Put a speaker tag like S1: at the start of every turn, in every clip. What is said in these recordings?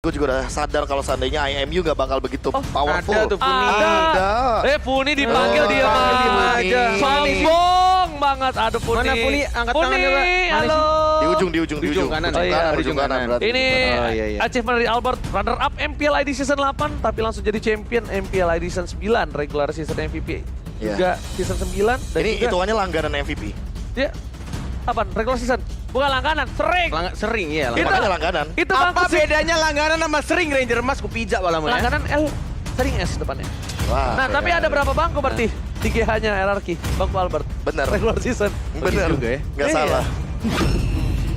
S1: gue juga udah sadar kalau seandainya IMU nggak bakal begitu powerful.
S2: Ada tuh Funi.
S1: Ada.
S3: Funi dipanggil dia mah. Sombong banget. Aduh Funi.
S2: Mana Funi? Angkat tangan coba. Mana
S3: Halo.
S1: Di ujung
S2: kanan.
S1: ujung
S2: Oh, iya,
S1: kanan,
S2: ujung
S1: ujung kanan
S2: kanan.
S1: berarti.
S3: Ini
S2: Oh, iya, iya.
S3: achievement dari Albert, runner up MPL ID Season 8, tapi langsung jadi champion MPL ID Season 9, regular season MVP.
S1: Iya.
S3: Juga season 9, dan
S1: Ini
S3: juga
S1: hitungannya langganan MVP.
S3: dia, apa, regular season? Bukan langganan, sering.
S2: Sering ya.
S3: Itu-
S1: Makanya langganan.
S3: Itu
S2: Apa
S3: bangku sih.
S2: bedanya langganan sama sering Ranger Mas? Ku pijak malah ya.
S3: Langganan L, sering S depannya.
S1: Wah,
S3: Nah, tapi ada berapa bangku berarti? 3H-nya hierarki, bangku Albert.
S1: bener.
S3: Regular season.
S1: Bener.
S2: juga ya.
S1: Nggak
S3: Iya.
S1: salah.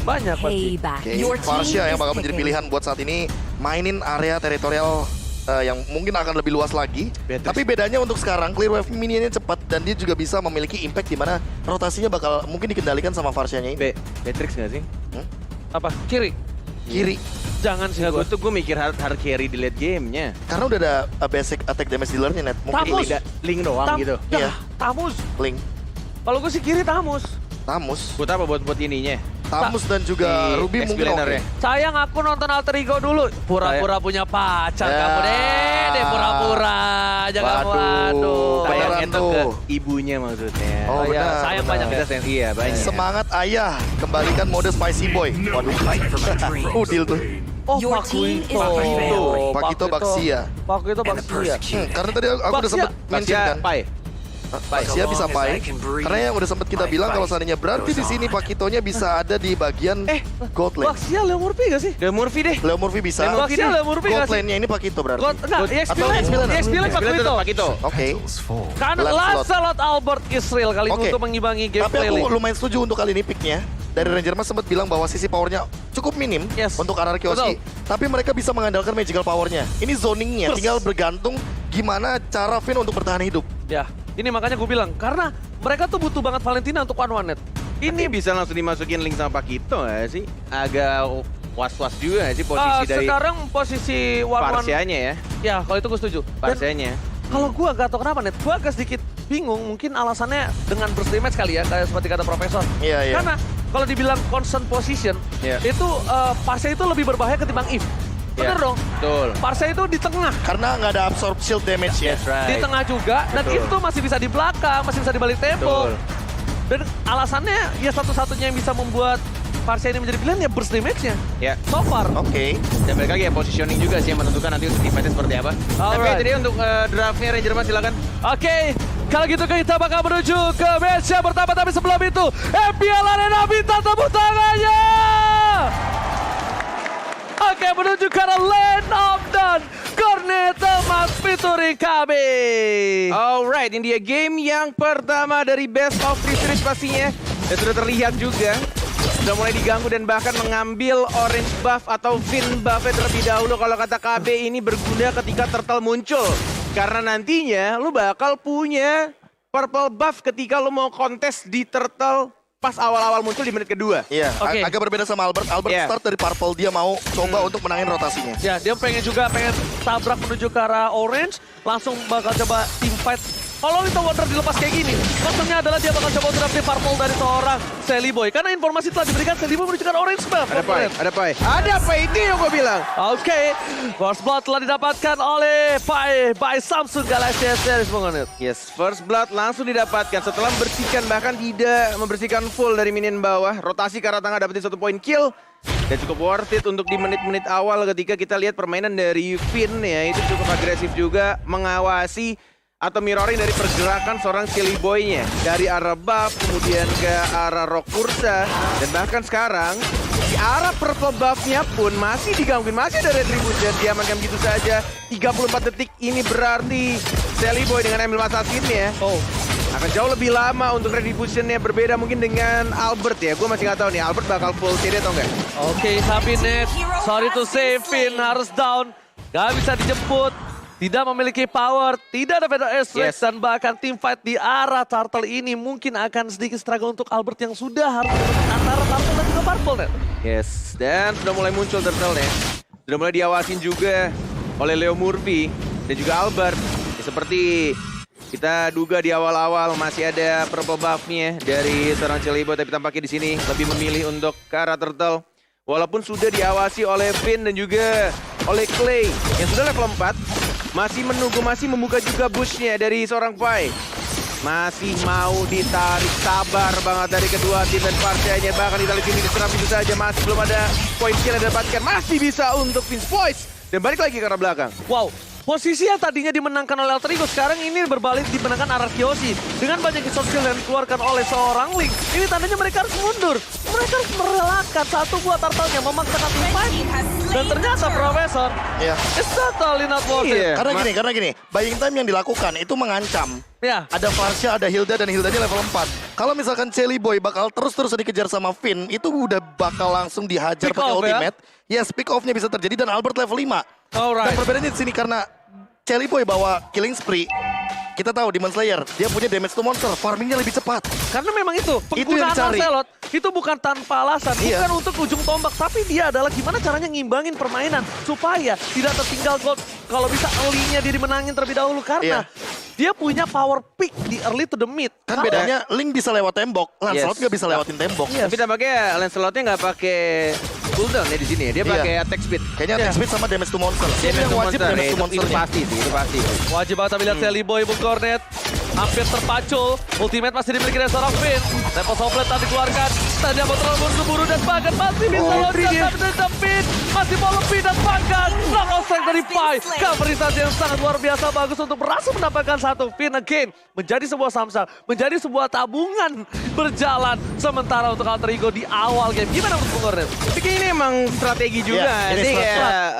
S3: Banyak berarti.
S4: Payback.
S1: Oke,
S4: Your team
S1: Farsia yang
S4: is
S1: bakal menjadi
S4: picking.
S1: pilihan buat saat ini mainin area teritorial yang mungkin akan lebih luas lagi.
S2: Beatrix.
S1: Tapi bedanya untuk sekarang Clear Wave minionnya cepat dan dia juga bisa memiliki impact di mana rotasinya bakal mungkin dikendalikan sama Farsianya ini.
S2: Beatrix gak sih?
S3: Apa? Kiri?
S1: Kiri.
S3: Jangan sih
S2: Gue
S3: gue.
S2: tuh mikir hard carry di late game-nya.
S1: Karena udah ada basic attack damage dealer-nya net. Mungkin
S3: Tamus.
S2: Link doang gitu.
S1: Iya.
S3: Tamus.
S1: Link,
S3: Kalau gue sih kiri Tamus.
S1: Tamus,
S2: Buat apa? Buat ininya.
S1: Tamus dan juga
S2: Di
S1: Ruby mungkin
S2: X-Planer
S1: oke.
S2: ya.
S3: Sayang aku nonton Alter Ego dulu. Pura-pura punya pacar
S1: Ya.
S3: kamu deh pura-pura. Jangan
S1: Waduh.
S3: waduh.
S1: Beneran
S2: Sayangnya tuh ke
S1: tuh.
S2: ibunya maksudnya.
S1: Oh,
S3: iya,
S1: benar,
S3: sayang
S1: benar.
S3: banyak
S2: Kita sensi ya banyak.
S1: Semangat ayah, kembalikan mode Spicy Boy. Waduh, deal tuh.
S3: Oh,
S4: Your
S3: Pak
S4: team
S3: Kuito.
S4: is prepared.
S1: Pak Kuito Baksia.
S3: Pak Kuito Baksia.
S1: Karena tadi aku udah
S3: Baksia.
S1: sempet mention kan.
S2: Pai.
S1: Baksia bisa pai. Karena yang udah sempet kita bilang kalau seandainya berarti di sini Pak Kitonya bisa ada di bagian gold lane.
S3: Baksia Leo Murphy gak sih?
S2: The Murphy deh.
S1: Leo Murphy bisa.
S3: Baksia Leo Murphy
S1: Gold
S3: gak sih?
S1: lane-nya ini Pak Kito berarti.
S3: Enggak, EXP
S1: Atau
S3: Lane.
S1: EXP Lane.
S3: EXP Lane Pak Kuito.
S2: Pak Kito.
S1: Oke.
S3: Kan
S1: Lancelot.
S3: Lancelot Albert Israel kali ini
S1: Oke.
S3: untuk mengimbangi
S1: Tapi
S3: gameplay
S1: aku
S3: lane.
S1: lumayan setuju untuk kali ini picknya. Dari Ranger Mas sempat bilang bahwa sisi powernya cukup minim
S3: Yes.
S1: untuk RRQ Oshi. Tapi mereka bisa mengandalkan magical powernya. Ini zoningnya, tinggal bergantung gimana cara Finn untuk bertahan hidup.
S3: Ya, ini makanya gue bilang. Karena mereka tuh butuh banget Valentina untuk one-one net.
S2: Ini bisa langsung dimasukin link sama Pak Kito nggak sih? Agak was-was juga nggak sih posisi dari
S3: Sekarang posisi one-one.
S2: Parsianya ya?
S3: Ya, kalau itu gue setuju. Dan
S2: Parsianya.
S3: kalau gue gak tau kenapa net, gue agak sedikit bingung. Mungkin alasannya dengan burst damage kali ya, kayak seperti kata Profesor.
S1: Iya, iya.
S3: Karena kalau dibilang constant position,
S2: Iya.
S3: itu Parse itu lebih berbahaya ketimbang Eve. Bener
S2: Iya.
S3: dong?
S2: Betul.
S3: Parse itu di tengah.
S1: Karena nggak ada absorb shield damage ya.
S2: That's right.
S3: Di tengah juga, dan
S2: Betul.
S3: Eve tuh masih bisa di belakang, masih bisa di balik tembok.
S2: Betul.
S3: Dan alasannya ya satu-satunya yang bisa membuat Parse ini menjadi pilihan ya burst damage-nya.
S2: Ya.
S3: So far.
S1: Oke.
S2: Dan balik lagi ya positioning juga sih yang menentukan nanti untuk defense seperti apa. Tapi
S3: Alright.
S2: itu dia untuk draftnya Ranger Mas silakan.
S3: Oke, kalau gitu kita bakal menuju ke match yang pertama, tapi sebelum itu MPL Arena minta tepuk tangannya. Oke, menuju ke arah Land of Dawn, Corneta Mas featuring kami.
S2: Alright, ini dia game yang pertama dari Best of Three Series pastinya. Dan sudah terlihat juga sudah mulai diganggu dan bahkan mengambil orange buff atau Finn buff terlebih dahulu. Kalau kata KB ini berguna ketika turtle muncul. Karena nantinya lu bakal punya purple buff ketika lu mau kontes di turtle pas awal-awal muncul di menit kedua.
S1: Iya,
S3: Oke.
S1: agak berbeda sama Albert. Albert
S2: Iya.
S1: start dari purple, dia mau coba untuk menangin rotasinya.
S3: Ya, dia pengen tabrak menuju ke arah orange, langsung bakal coba team fight. Kalau Little Wonder dilepas kayak gini, maksudnya adalah dia bakal coba untuk dapetin purple dari seorang Sally Boy. Karena informasi telah diberikan, Sally Boy menuju ke arah orange buff.
S2: Ada Pai, ada Pai. Ada Pai, itu yang gue bilang.
S3: Oke, First Blood telah didapatkan oleh Pai by Samsung Galaxy S-Series Mengenit.
S2: Yes, first blood langsung didapatkan setelah membersihkan, bahkan tidak membersihkan full dari minion bawah. Rotasi ke arah tengah dapetin 1 poin kill. Dan cukup worth it untuk di menit-menit awal ketika kita lihat permainan dari Finn ya. Itu cukup agresif juga mengawasi atau mirroring dari pergerakan seorang Silly Boy-nya. Dari arah buff, kemudian ke arah Rock Ursa. Dan bahkan sekarang, di arah purple buff-nya pun masih digangguin. Masih ada retribution, diamankan gitu saja. 34 detik ini berarti Silly Boy dengan ambil assassin-nya akan jauh lebih lama untuk retribution-nya. Berbeda mungkin dengan Albert ya. Gue masih nggak tahu nih, Albert bakal full CD atau enggak?
S3: Oke, tapi net, sorry to say, Finn harus down. Gak bisa dijemput. Tidak memiliki power, tidak ada Feather Airstrike,
S2: Yes.
S3: dan bahkan team fight di arah Turtle ini mungkin akan sedikit struggle untuk Albert yang sudah harus menentukan antara Turtle dan juga Purple net.
S2: Yes, dan sudah mulai muncul turtle-nya. Sudah mulai diawasin juga oleh Leo Murphy dan juga Albert. Ya, seperti kita duga di awal-awal masih ada purple buff-nya dari seorang Celibo, tapi tampaknya di sini lebih memilih untuk ke arah turtle. Walaupun sudah diawasi oleh Finn dan juga oleh Clay yang sudah level 4, masih menunggu, masih membuka juga bushnya dari seorang Pai. Masih mau ditarik, sabar banget dari kedua tim dan partainya. Bahkan ditarik ini diserang itu saja, masih belum ada poin kill yang didapatkan. Masih bisa untuk Vince Voice dan balik lagi ke arah belakang.
S3: Wow, posisi yang tadinya dimenangkan oleh Alter Ego sekarang ini berbalik dimenangkan Ararkyoshi. Dengan banyak resource skill yang dikeluarkan oleh seorang Link, ini tandanya mereka harus mundur. Mereka harus merelakan satu buah turtle-nya, memaksakan tim fight. Dan ternyata Profesor,
S1: Iya.
S3: it's totally not worth it.
S2: Iya.
S1: Karena gini, buying time yang dilakukan itu mengancam.
S3: Ya,
S1: Ada Varsha, ada Hilda, dan Hildanya level 4. Kalau misalkan Celi Boy bakal terus-terus dikejar sama Finn, itu udah bakal langsung dihajar
S3: Pick
S1: pakai
S3: off, ya?
S1: ultimate. Yes, pick off-nya bisa terjadi dan Albert level 5. Dan
S3: alright.
S1: perbedaannya di sini karena Celi Boy bawa killing spree. Kita tahu Demon Slayer, dia punya damage to monster, farmingnya lebih cepat.
S3: Karena memang itu,
S1: yang
S3: penggunaan
S1: dicari.
S3: Lancelot itu bukan tanpa alasan,
S1: Iya.
S3: bukan untuk ujung tombak, tapi dia adalah gimana caranya ngimbangin permainan supaya tidak tertinggal gold. Kalau bisa early-nya dia dimenangin terlebih dahulu karena dia punya power pick di early to the mid.
S1: Kan
S3: Kalau-
S1: bedanya Link bisa lewat tembok, Lancelot
S2: Yes.
S1: nggak bisa lewatin tembok.
S3: Yes.
S2: Tapi tampaknya Lancelotnya nggak pakai cooldown ya di sini ya. Dia
S1: Iya.
S2: pakai attack speed.
S1: Kayaknya attack speed sama damage to monster.
S2: Damage
S1: yang
S2: to
S1: wajib
S2: monster,
S1: damage to
S2: itu
S1: monster.
S2: pasti sih, itu pasti.
S3: Wajib banget tapi lihat Sally Boy, Bung Cornet. Hampir terpacul. Ultimate masih dimiliki oleh seorang Finn. Tempo Soplet tadi dikeluarkan. Tanya mau terlalu buru-buru dan bahkan masih bisa loncat. Tapi Finn masih mau lebih dan bahkan knockout strength dari Pai. Coverisasi yang sangat luar biasa bagus untuk berhasil mendapatkan satu. Finn again menjadi sebuah samsar. Menjadi sebuah tabungan berjalan. Sementara untuk Alter Ego di awal game. Gimana menurut Bung Cornet?
S2: Tapi ini emang strategi juga.
S1: Iya, ini
S2: Jadi
S1: strategi.
S2: kayak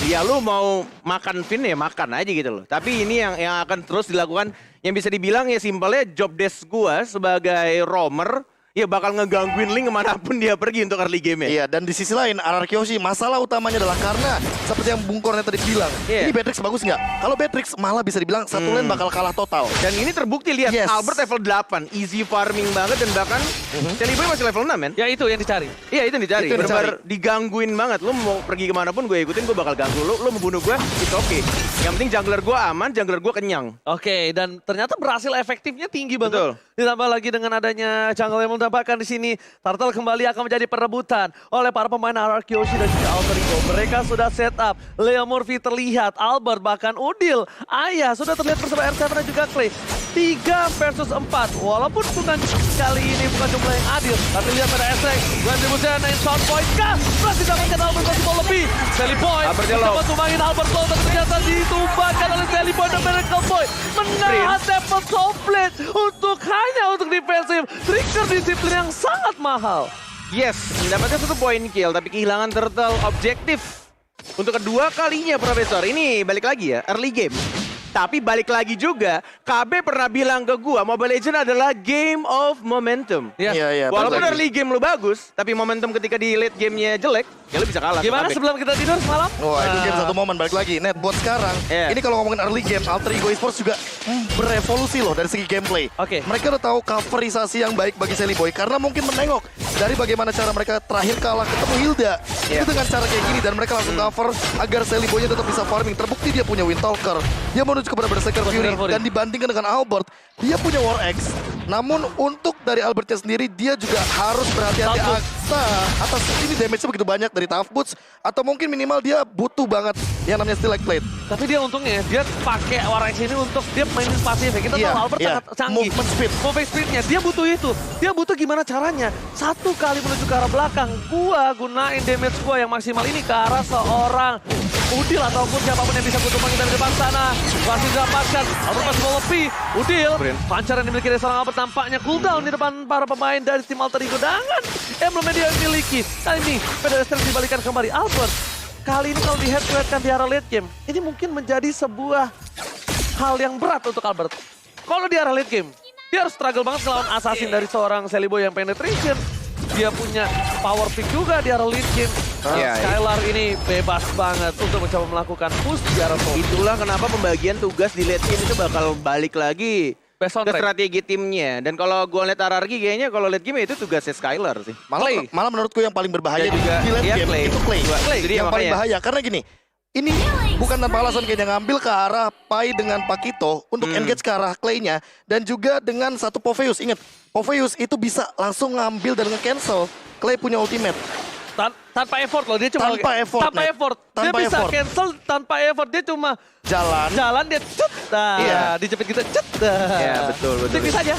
S2: ya lu mau makan Finn ya makan aja gitu loh. Tapi ini yang akan terus dilakukan yang bisa dibilang ya simpelnya job desk gua sebagai roamer ya bakal ngegangguin Link kemanapun dia pergi untuk early game ya.
S1: Iya, dan di sisi lain Ararkyoshi masalah utamanya adalah karena seperti yang Bung Cornet tadi bilang,
S2: Iya.
S1: ini Beatrix bagus nggak? Kalau Beatrix malah bisa dibilang satu lane bakal kalah total.
S2: Dan ini terbukti lihat
S1: Yes.
S2: Albert level 8, easy farming banget dan bahkan Sally Boy masih level 6 men.
S3: Ya itu yang dicari.
S2: Iya itu yang dicari,
S1: Itu yang
S2: benar-benar digangguin banget. Lu mau pergi kemanapun gue ikutin, gue bakal ganggu. Lu mau bunuh gue, it's okay. Yang penting jungler gue aman, jungler gue kenyang.
S3: Oke, dan ternyata berhasil efektifnya tinggi banget.
S2: Betul.
S3: Ditambah lagi dengan adanya jungle yang mendapatkan di sini, Turtle kembali akan menjadi perebutan oleh para pemain Ararkyoshi dan juga Alter Ego. Mereka sudah set up, Leo Murphy terlihat, Albert bahkan Udil, Ayah sudah terlihat bersama R7 dan juga Clay. 3 versus 4, walaupun bukan kali ini bukan jumlah yang adil, tapi lihat pada Essex, Gwen Dibusen, shot point kah? Masih dapatkan Albert masih mau lebih. Sally Boy
S2: Albert yellow.
S3: mencoba tumbangin Albert Low dan ternyata ditumbangkan oleh Sally Boy dan Miracle Boy. Menahan Temple Soplet hanya untuk defensif. Trigger disiplin yang sangat mahal.
S2: Yes, mendapatkan 1 poin kill, tapi kehilangan turtle objektif. Untuk kedua kalinya Profesor, ini balik lagi ya, early game. Tapi balik lagi juga, KB pernah bilang ke gua, Mobile Legends adalah game of momentum.
S3: Ya.
S1: Iya,
S2: Walaupun
S1: balik lagi.
S2: early game lu bagus, tapi momentum ketika di late gamenya jelek, ya lu bisa kalah.
S3: Gimana
S2: KB.
S3: sebelum kita tidur semalam?
S1: Wah, itu game satu momen balik lagi. Net buat sekarang.
S2: Iya.
S1: Ini kalau ngomongin early game, Alter Ego Esports juga berevolusi loh dari segi gameplay.
S3: Oke.
S1: Mereka udah tahu coverisasi yang baik bagi Sally Boy karena mungkin menengok dari bagaimana cara mereka terakhir kalah ketemu Hilda.
S2: Iya.
S1: Itu dengan cara kayak gini dan mereka langsung cover agar Sally Boy-nya tetap bisa farming. Terbukti dia punya Windtalker. Dia menuju kepada Berserker Fury
S3: Fury.
S1: dan dibandingkan dengan Albert, dia punya War Axe. Namun untuk dari Albertnya sendiri dia juga harus berhati-hati
S3: Tough
S1: atas ini damage-nya begitu banyak dari Tough Boots atau mungkin minimal dia butuh banget yang namanya Stilike Plate.
S3: Tapi dia untungnya, dia pakai War Axe ini untuk dia mainin pasif ya. Kita
S1: Iya,
S3: tahu Albert
S1: iya.
S3: sangat canggih.
S1: Movement speed.
S3: Movement speednya, dia butuh itu. Dia butuh gimana caranya. Satu kali menuju ke arah belakang, gua gunain damage gua yang maksimal ini ke arah seorang Udil ataupun siapapun yang bisa gua tumbangin dari depan sana. Masih didapatkan, Albert masih mau lebih. Udil, pancar yang dimiliki dari seorang Albert tampaknya cooldown di depan para pemain dari tim Alter Ego. Dengan emblem yang dia miliki. Kali ini, pedestrian dibalikan kembali. Albert, kali ini kalau di head-to-headkan di arah late game, ini mungkin menjadi sebuah hal yang berat untuk Albert. Kalau di arah late game, dia harus struggle banget melawan assassin dari seorang Sally Boy yang penetration. Dia punya power pick juga di arah late game.
S2: Iya,
S3: Skylar ini bebas banget untuk mencoba melakukan push di arah top.
S2: Itulah kenapa pembagian tugas di late game itu bakal balik lagi
S3: Best on
S2: ke
S3: track.
S2: strategi timnya. Dan kalau gua lihat RRQ kayaknya kalau late game itu tugasnya Skylar sih.
S1: Malah menurutku yang paling berbahaya
S2: Dan juga
S1: di late
S2: dia
S1: game
S2: Clay.
S1: itu Clay.
S2: Clay, jadi
S1: Yang paling
S2: makanya.
S1: bahaya karena gini. Ini bukan tanpa alasan kayaknya ngambil ke arah Pai dengan Pakito untuk engage ke arah Clay-nya dan juga dengan satu Poveus. Ingat, Poveus itu bisa langsung ngambil dan nge-cancel. Clay punya ultimate.
S3: Tanpa effort loh, dia cuma
S1: Tanpa effort,
S3: tanpa
S1: Net.
S3: effort. Dia
S1: Tanpa
S3: bisa
S1: effort.
S3: cancel tanpa effort, dia cuma
S1: Jalan.
S3: dia cut. Nah,
S1: Iya.
S3: dijepit gitu, cut. Nah.
S2: Iya, betul.
S3: Tipis aja.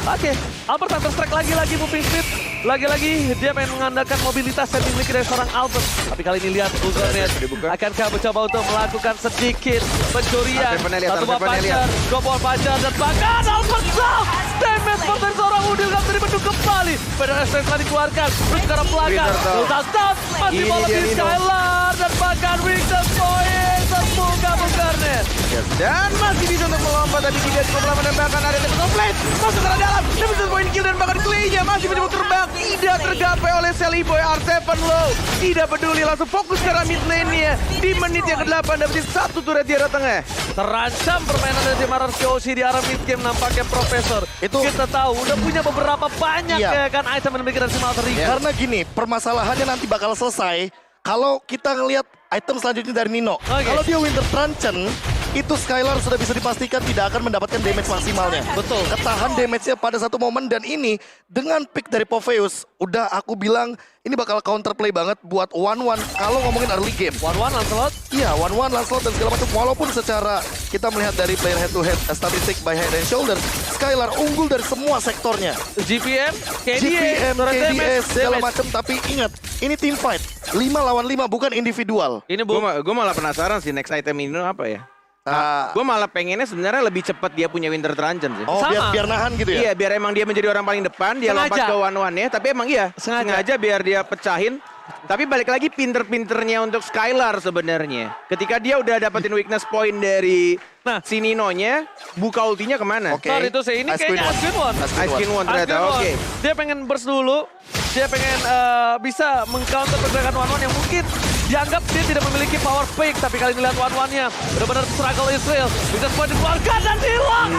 S3: Oke, Albert Counter Strike lagi-lagi moving speed. Lagi-lagi dia pengen mengandalkan mobilitas yang dimiliki dari seorang Albert. Tapi kali ini lihat Google-Net akankah mencoba untuk melakukan sedikit pencurian. Satu buah Fajar, dua buah Fajar, dan bahkan Albert Zah! Damage buat dari seorang Udil gak bisa dibendung kembali. Pada SN telah dikeluarkan, terus ke arah belakang. Ultra Stun, masih mau lebih Skylar, dan bahkan weakness point. Terbuka-buka-net.
S2: Dan masih bisa untuk melompat, tapi tidak cukup lama dan bahkan ada yang komplain. Masuk ke dalam, dan bisa poin kill dan bahkan Clay-nya masih mencoba terbang. Tidak tergapai oleh Sally Boy, R7 low. Tidak peduli, langsung fokus ke arah mid lane-nya. Di menit yang ke-8 dapetin satu turret di arah tengah.
S3: Terancam permainan dari tim RRQOC di arah mid game nampaknya Profesor.
S1: Itu-
S3: kita tahu udah punya beberapa banyak
S1: Iya.
S3: ya kan item yang dimiliki dari tim Alter Ego.
S1: Karena gini, permasalahannya nanti bakal selesai kalau kita ngelihat item selanjutnya dari Nino.
S3: Oke.
S1: Kalau dia Winter Truncheon, itu Skylar sudah bisa dipastikan tidak akan mendapatkan damage maksimalnya.
S3: Betul.
S1: Ketahan damage-nya pada satu momen, dan ini dengan pick dari Popheus, udah aku bilang ini bakal counterplay banget buat 1-1 kalau ngomongin early game.
S3: 1-1 Lancelot.
S1: Iya, 1-1 Lancelot dan segala macam. Walaupun secara kita melihat dari player head to head statistik by head and shoulder, Skylar unggul dari semua sektornya.
S3: GPM, KDA,
S1: GPM,
S3: turret
S1: KDS,
S3: damage,
S1: segala
S3: damage.
S1: macam. Tapi ingat, ini team fight. 5 lawan 5, bukan individual.
S3: Ini Bu.
S2: Gue malah penasaran sih next item ini apa ya.
S1: Ah,
S2: Gue malah pengennya sebenarnya lebih cepat dia punya Winter Truncheon sih.
S1: oh,
S3: Sama.
S1: biar nahan gitu ya?
S2: Iya, biar emang dia menjadi orang paling depan, dia
S3: Sengaja.
S2: lompat ke one-one-nya. Tapi emang iya,
S3: Sengaja.
S2: sengaja biar dia pecahin. Tapi balik lagi pinter-pinternya untuk Skylar sebenarnya. Ketika dia udah dapetin weakness point dari si Nino-nya, buka ultinya kemana?
S1: Oke.
S3: Sorry itu ini
S1: Ice Queen
S3: kayaknya
S1: One.
S3: Ice Queen One.
S2: Ice Queen One ternyata,
S3: Ice Queen
S2: oke.
S3: One. Dia pengen burst dulu. Dia pengen bisa mengcounter pergerakan one-one yang mungkin dianggap dia tidak memiliki power pick. Tapi kali ini lihat one-one-nya. Benar-benar struggle Israel. Bisa point dikeluarkan dan hilang.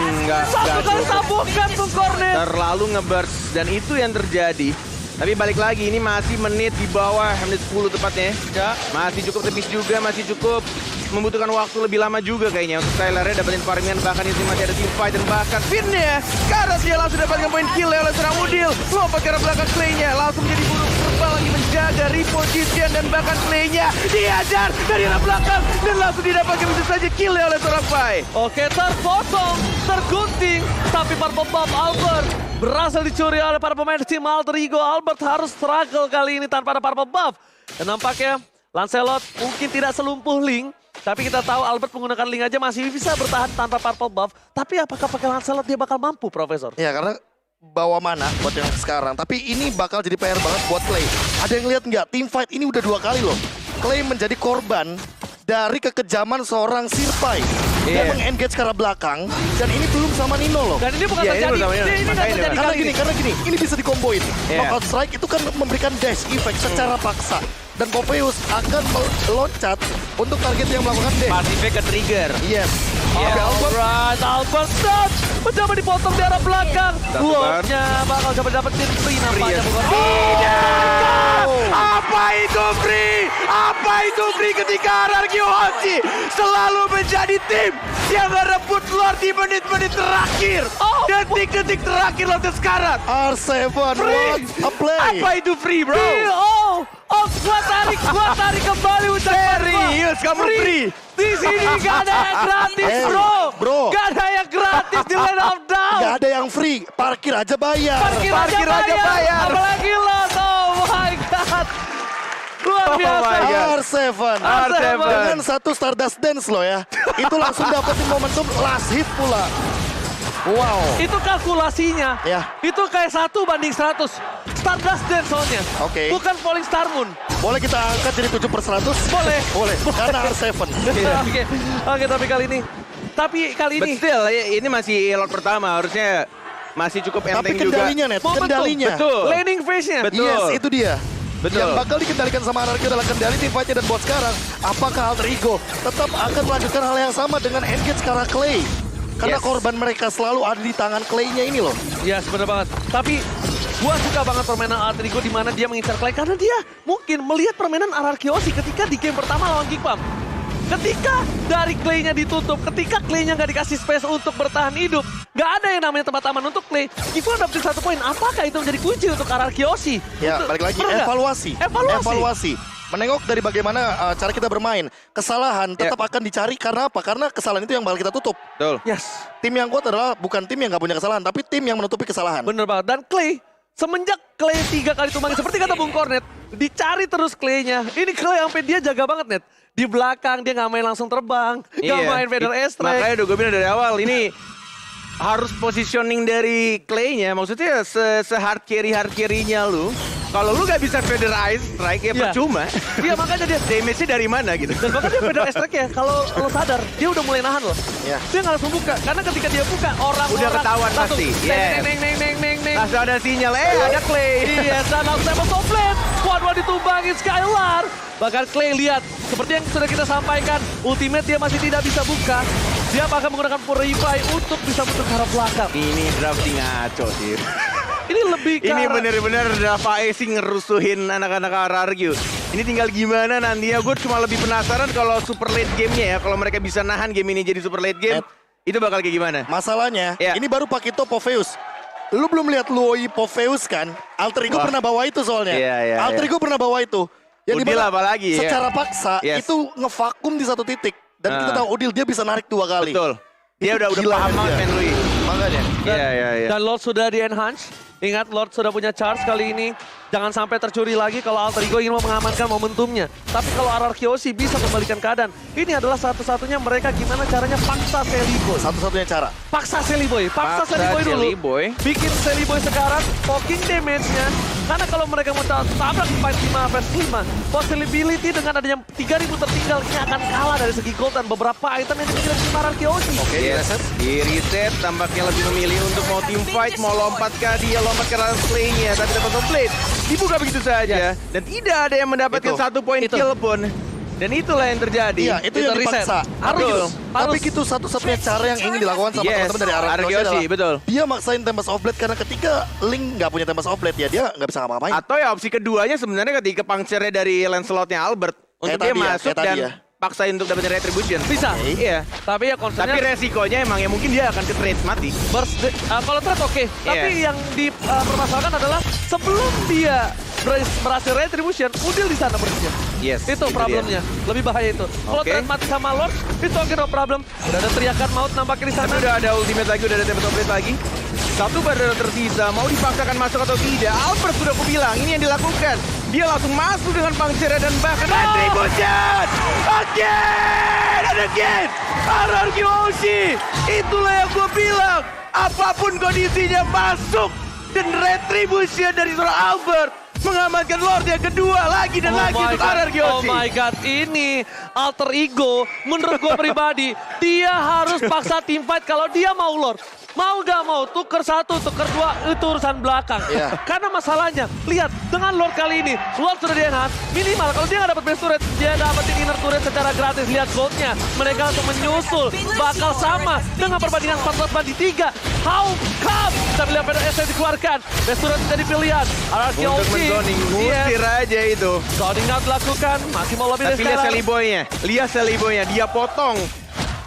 S3: Satu kali sambungkan tuh Cornet.
S2: Terlalu ngeburst dan itu yang terjadi. Tapi balik lagi, ini masih menit di bawah, menit 10 tepatnya.
S3: Ya.
S2: Masih cukup tipis juga, masih cukup membutuhkan waktu lebih lama juga kayaknya untuk Skylar-nya dapetin farmingan, bahkan ini masih ada team fight dan bahkan Finn-nya. Karena dia langsung dapatkan poin kill oleh serang Udil. Lompat ke arah belakang Clay-nya, langsung jadi burung terbang lagi menjaga reposition dan bahkan Clay-nya diajar dari arah belakang dan langsung didapatkan bisa saja kill oleh seorang Pai.
S3: Oke, terpotong, tergunting. Tapi Purple Buff Albert berhasil dicuri oleh para pemain tim Alter Ego. Albert harus struggle kali ini tanpa ada Purple Buff. Dan nampaknya Lancelot mungkin tidak selumpuh Link. Tapi kita tahu Albert menggunakan Link aja masih bisa bertahan tanpa Purple Buff. Tapi apakah pakai Lancelot dia bakal mampu, Profesor?
S1: Ya, karena bawa mana buat yang sekarang. Tapi ini bakal jadi PR banget buat Clay. Ada yang lihat nggak? Team fight ini udah 2 kali loh. Clay menjadi korban dari kekejaman seorang Sirpai. Dia
S2: Iya.
S1: meng-engage ke arah belakang, dan ini belum sama Nino loh.
S3: Dan ini bukan
S2: Iya, ini
S3: terjadi.
S2: bersama Nino.
S3: Ini nggak
S2: Makanya
S3: terjadi
S2: dia
S3: kali ini.
S1: Karena gini, ini bisa dikomboin.
S2: Iya.
S1: Knockout strike itu kan memberikan dash effect secara paksa. Dan Popheus akan meloncat untuk target yang melakukan dash.
S2: Pasifnya ke trigger.
S1: Yes.
S3: Yeah,
S1: Oke, Albert.
S3: alright, Albert Stone mencoba dipotong di arah belakang.
S2: Satu bar.
S3: Wolfnya bakal coba dapetin free nampaknya.
S2: ya.
S3: Bukan.
S2: Apa itu free? Apa itu free ketika RRQOC selalu menjadi tim yang ngerebut Lord di menit-menit terakhir.
S3: Oh,
S2: Detik-detik terakhir Lotus Sekarat.
S1: R7,
S2: Free.
S1: what a play.
S2: Apa itu free, bro?
S3: Gua tarik kembali ucapan gua.
S2: Serius, kamu free?
S3: Di sini gak ada yang gratis,
S1: Hey,
S3: bro.
S1: bro.
S3: Gak ada yang gratis di Land of Down.
S1: Nggak ada yang free, parkir aja bayar.
S3: Parkir
S2: Parkir
S3: aja
S2: aja
S3: bayar.
S2: bayar.
S3: Apalagi Lot, oh my god. Luar
S2: Oh
S3: biasa.
S2: my God.
S1: R7.
S3: R7.
S1: Dengan satu Stardust Dance loh ya. Itu langsung dapetin momentum last hit pula. Wow.
S3: Itu kalkulasinya.
S1: Ya.
S3: Itu kayak 1 banding 100. Stardust Dance soalnya.
S1: Oke.
S3: Bukan Falling Star Moon.
S1: Boleh kita angkat jadi 7/100?
S3: Boleh.
S1: Boleh. Karena R7.
S3: Oke, tapi kali ini.
S2: But still, ini masih lot pertama. Harusnya masih cukup
S1: Tapi
S2: enteng juga.
S1: kendalinya, Net.
S3: Momentum.
S1: Kendalinya.
S2: Betul.
S3: Laning phase-nya.
S2: Betul.
S1: Yes, itu dia.
S2: Betul.
S1: Yang bakal dikendalikan sama RRQ adalah kendali tim fight-nya dan buat sekarang. Apakah Alter Ego tetap akan melanjutkan hal yang sama dengan engage ke arah Clay? Karena
S2: Yes.
S1: korban mereka selalu ada di tangan Clay-nya ini loh.
S3: Iya, bener banget. Tapi gua suka banget permainan Alter Ego di mana dia mengincar Clay karena dia mungkin melihat permainan RRQOC ketika di game pertama lawan Geekpam. Ketika dari Clay-nya ditutup, ketika Clay-nya nggak dikasih space untuk bertahan hidup, nggak ada yang namanya tempat aman untuk Clay. Gifu dapetin 1 poin. Apakah itu menjadi kunci untuk Ararkiosi?
S1: Ya, balik lagi, evaluasi.
S3: Evaluasi.
S1: Menengok dari bagaimana cara kita bermain. Kesalahan tetap akan dicari karena apa? Karena kesalahan itu yang bakal kita tutup.
S2: Betul.
S3: Yes.
S1: Tim yang kuat adalah bukan tim yang nggak punya kesalahan, tapi tim yang menutupi kesalahan.
S3: Bener banget. Dan Clay, semenjak Clay 3 kali tumbangin, seperti kata Bung Kornet, dicari terus Clay-nya. Ini Clay sampai dia jaga banget, Net. Di belakang, dia nggak main langsung terbang. Nggak main feather airstrike.
S2: Makanya udah gue bilang dari awal, ini harus positioning dari Clay-nya. Maksudnya se-hard carry-nya lu. Kalau lu gak bisa feather ice strike ya percuma.
S3: Iya, makanya dia
S2: damage-nya dari mana gitu.
S3: dan bahkan dia feather airstrike ya, kalau lo sadar, dia udah mulai nahan loh.
S1: Iya.
S3: Dia nggak langsung buka, karena ketika dia buka, orang-orang
S2: Udah ketahuan
S3: langsung
S2: pasti.
S3: neng, neng, neng, neng, neng, neng.
S2: Langsung ada sinyal, ada Clay.
S3: Iya, dan langsung tembak toplet. Squad ditumbangin Skylar. Bahkan Clay lihat, seperti yang sudah kita sampaikan, ultimate dia masih tidak bisa buka. Dia akan menggunakan Purify untuk bisa muncul ke arah belakang.
S2: Ini drafting ngaco sih.
S3: Ini lebih ke
S2: Ini
S3: arah-
S2: bener-bener Dava sih ngerusuhin anak-anak RRQ. Ini tinggal gimana nantinya. Gue cuma lebih penasaran kalau super late game-nya ya. Kalau mereka bisa nahan game ini jadi super late game. Itu bakal kayak gimana?
S1: Masalahnya,
S2: Ya.
S1: ini baru Pakito Popheus. Lu belum lihat Luoi Popheus kan? Alter Ego
S2: Wah.
S1: pernah bawa itu soalnya.
S2: Iya,
S1: Alter Ego pernah bawa itu.
S2: Udil
S1: dimana
S2: apalagi, ya.
S1: secara paksa
S2: Yes.
S1: itu ngevakum di satu titik. Dan kita tahu Udil dia bisa narik 2 kali.
S2: Betul. Dia
S1: Itu
S2: udah
S1: gila
S2: paham
S1: kan
S2: banget
S1: dia.
S2: main Lui.
S1: Makanya.
S2: Iya.
S3: Dan Lord sudah di-enhance. Ingat, Lord sudah punya charge kali ini. Jangan sampai tercuri lagi kalau Alter Ego ingin mengamankan momentumnya. Tapi kalau Ararkiosi bisa membalikan keadaan. Ini adalah satu-satunya mereka gimana caranya paksa Selly Boy.
S1: Satu-satunya cara.
S3: Paksa Selly Boy. Paksa Selly Boy dulu.
S2: Selly Boy.
S3: Bikin Selly Boy sekarang poking damage-nya. Karena kalau mereka mau tabrak fight 5 vs 5, possibility dengan adanya 3000 tertinggal ini akan kalah dari segi gold dan beberapa item yang dimiliki oleh Ararkiosi.
S1: Oke,
S2: Di reset tampaknya lebih memilih untuk mau team fight, mau lompat ke dia, lompat ke range play-nya, tapi dapat complete. Dibuka begitu saja dan tidak ada yang mendapatkan
S1: Itu.
S2: 1 poin
S3: Itu.
S2: kill pun. Dan itulah yang terjadi.
S1: Iya, itu yang
S3: reset.
S1: dipaksa.
S3: Harus.
S1: Tapi itu satu-satunya cara yang ingin dilakukan sama
S2: Yes,
S1: teman-teman dari
S2: Ararkiosi,
S1: Ararkiosi
S2: betul.
S1: Dia maksain Tempest of Blade karena ketika Link nggak punya Tempest of Blade ya dia nggak bisa ngapa-ngapain.
S2: Atau ya opsi keduanya sebenarnya ketika puncture dari Lancelot-nya Albert untuk dia
S1: tadi ya,
S2: masuk
S1: kayak tadi
S2: dan
S1: ya.
S2: paksain untuk dapetin retribution.
S3: Bisa.
S2: Iya.
S3: Tapi ya
S2: Tapi
S3: concernnya
S2: resikonya emang ya mungkin dia akan ke trade mati.
S3: kalau trade oke. Tapi yang dipermasalahkan adalah sebelum dia berhasil retribution, Udil di sana berarti.
S2: Yes,
S3: Itu problemnya. Lebih bahaya itu. Kalau
S2: Oke.
S3: trade mati sama Lord, itu oke no problem. Udah ada teriakan maut nampaknya di sana.
S2: Tapi udah ada ultimate lagi, udah ada tempat complete lagi. Satu badan tersisa, mau dipaksakan masuk atau tidak? Albert sudah aku bilang, ini yang dilakukan. Dia langsung masuk dengan puncture dan bahkan retribution! Again and again! Ararkiosi! Itulah yang gue bilang! Apapun kondisinya masuk! Dan retribution dari seorang Albert mengamankan Lord yang kedua lagi dan lagi untuk Ararkiosi.
S3: Oh my god, ini Alter Ego menurut gue pribadi, dia harus paksa team fight kalau dia mau Lord. Mau gak mau, tuker 1, tuker 2, itu urusan belakang.
S1: Iya.
S3: Karena masalahnya, lihat dengan Lord kali ini, Lord sudah di-enhance, minimal kalau dia nggak dapat base turret, dia dapetin inner turret secara gratis. Lihat goldnya, mereka langsung menyusul, bakal sama dengan perbandingan 4 banding 3. How come? Kita lihat PDS yang dikeluarkan, base turret menjadi pilihan.
S2: Untuk
S3: Ararkiosi,
S2: menzoning, ngusir aja itu.
S3: zoning out dilakukan, masih mau lobby dari
S2: Tapi lihat
S3: sekarang.
S2: Selly Boy-nya, lihat Selly Boy-nya, dia potong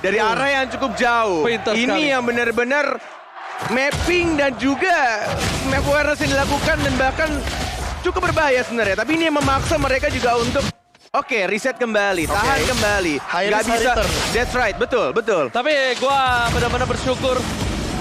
S2: dari arah yang cukup jauh.
S3: Pintar
S2: Ini
S3: sekali.
S2: yang benar-benar mapping dan juga map awareness yang dilakukan dan bahkan cukup berbahaya sebenarnya. Tapi ini yang memaksa mereka juga untuk reset kembali, tahan kembali.
S1: High
S2: Nggak
S1: risk, high
S2: bisa.
S1: return.
S2: That's right, betul.
S3: Tapi gue benar-benar bersyukur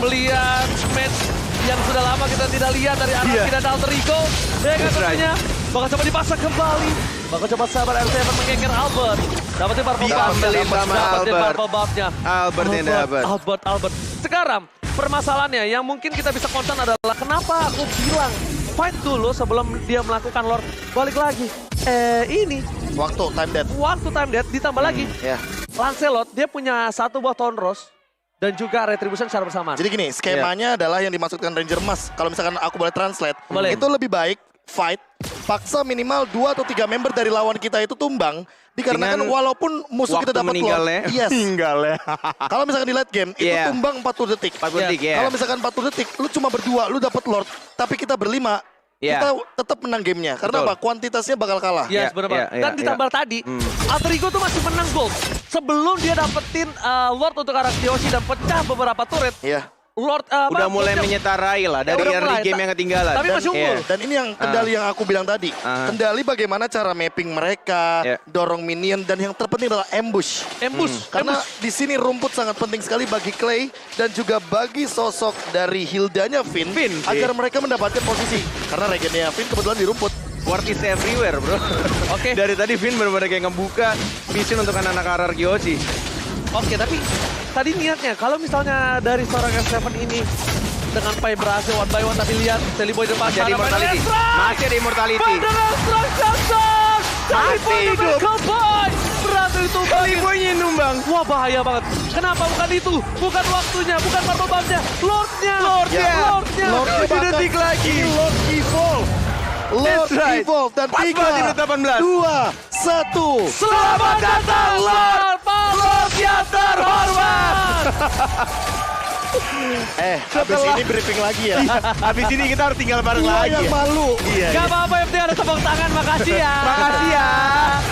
S3: melihat match yang sudah lama kita tidak lihat dari Anarki dan Alter Ego. Ya kan tentunya bakal coba dipasang kembali. Bakal coba sabar RC mengeker Albert. Dapetin purple
S2: Diambilin sama
S3: dapetin
S2: Albert.
S3: purple buff-nya.
S2: Albert yang dapat.
S3: Albert. Sekarang permasalahannya yang mungkin kita bisa concern adalah kenapa aku bilang fight dulu sebelum dia melakukan Lord. Balik lagi. Ini
S1: Waktu time death.
S3: waktu time death ditambah lagi.
S1: Ya.
S3: Lancelot dia punya 1 buah Tone Rose dan juga retribution secara bersamaan.
S1: Jadi gini, skemanya adalah yang dimaksudkan Ranger Emas. Kalau misalkan aku boleh translate,
S3: Boleh.
S1: itu lebih baik fight, paksa minimal 2 atau 3 member dari lawan kita itu tumbang. Dikarenakan
S2: Dengan
S1: walaupun musuh kita
S2: waktu
S1: dapat
S2: meninggalnya.
S1: Lord. Yes.
S2: Meninggalnya.
S1: Kalau misalkan di late game, itu
S2: Yeah.
S1: tumbang 40 detik.
S2: 40 detik, ya.
S1: Kalau misalkan 40 detik, lu cuma berdua, lu dapat Lord. Tapi kita berlima,
S2: Yeah.
S1: kita tetap menang gamenya. Karena
S2: Betul.
S1: apa? Kuantitasnya bakal kalah.
S3: Yes,
S2: Ya,
S3: benar
S2: ya,
S3: banget. Dan
S2: ya,
S3: ditambah tadi, Alter Ego tuh masih menang gold. sebelum dia dapetin Lord untuk arah Kyoshi dan pecah beberapa turret,
S1: Iya.
S3: Lord
S2: Udah mulai menyetarai lah dari
S3: udah
S2: early
S3: mulai,
S2: game yang ketinggalan.
S3: tapi masih unggul.
S1: Dan ini yang kendali yang aku bilang tadi. Kendali bagaimana cara mapping mereka,
S2: Iya.
S1: dorong minion, dan yang terpenting adalah ambush.
S3: Ambush.
S1: Karena di sini rumput sangat penting sekali bagi Clay dan juga bagi sosok dari Hildanya Finn,
S2: Finn, sih.
S1: agar mereka mendapatkan posisi. Karena regennya Finn kebetulan di rumput.
S2: Ward is everywhere, bro.
S3: Oke.
S2: Dari tadi Finn benar-benar kayak ngebuka vision untuk anak-anak karar Kyoshi.
S3: Oke, tapi tadi niatnya kalau misalnya dari seorang S7 ini dengan Pai berhasil one by one, tapi lihat Sally Boy depan
S2: Masih ada immortality. Masih ada immortality.
S3: Dengan strike Samsung. Sally Boy
S2: Masih hidup.
S3: Miracle Boy berhasil ditumbangin.
S2: Sally Boy-nya numbang.
S3: Wah, bahaya banget. Kenapa bukan itu? Bukan waktunya, bukan purple bomb-nya. Lordnya.
S2: Lordnya.
S3: Lordnya.
S1: Lordnya
S2: 7
S1: bahkan
S2: detik lagi.
S1: ini Lord Evolve. Lord
S2: That's right.
S1: Evolve dan
S2: Pas
S1: 3,
S2: banget di menit 18.
S1: 2, 1.
S3: Selamat datang Lord Lord yang terhormat.
S1: Habis ini briefing lagi ya.
S2: Habis ini kita harus tinggal bareng
S1: Gua
S2: lagi.
S1: yang malu.
S2: Iya.
S3: Gak apa-apa, yang penting ada tepuk tangan. Makasih ya.
S2: Makasih ya.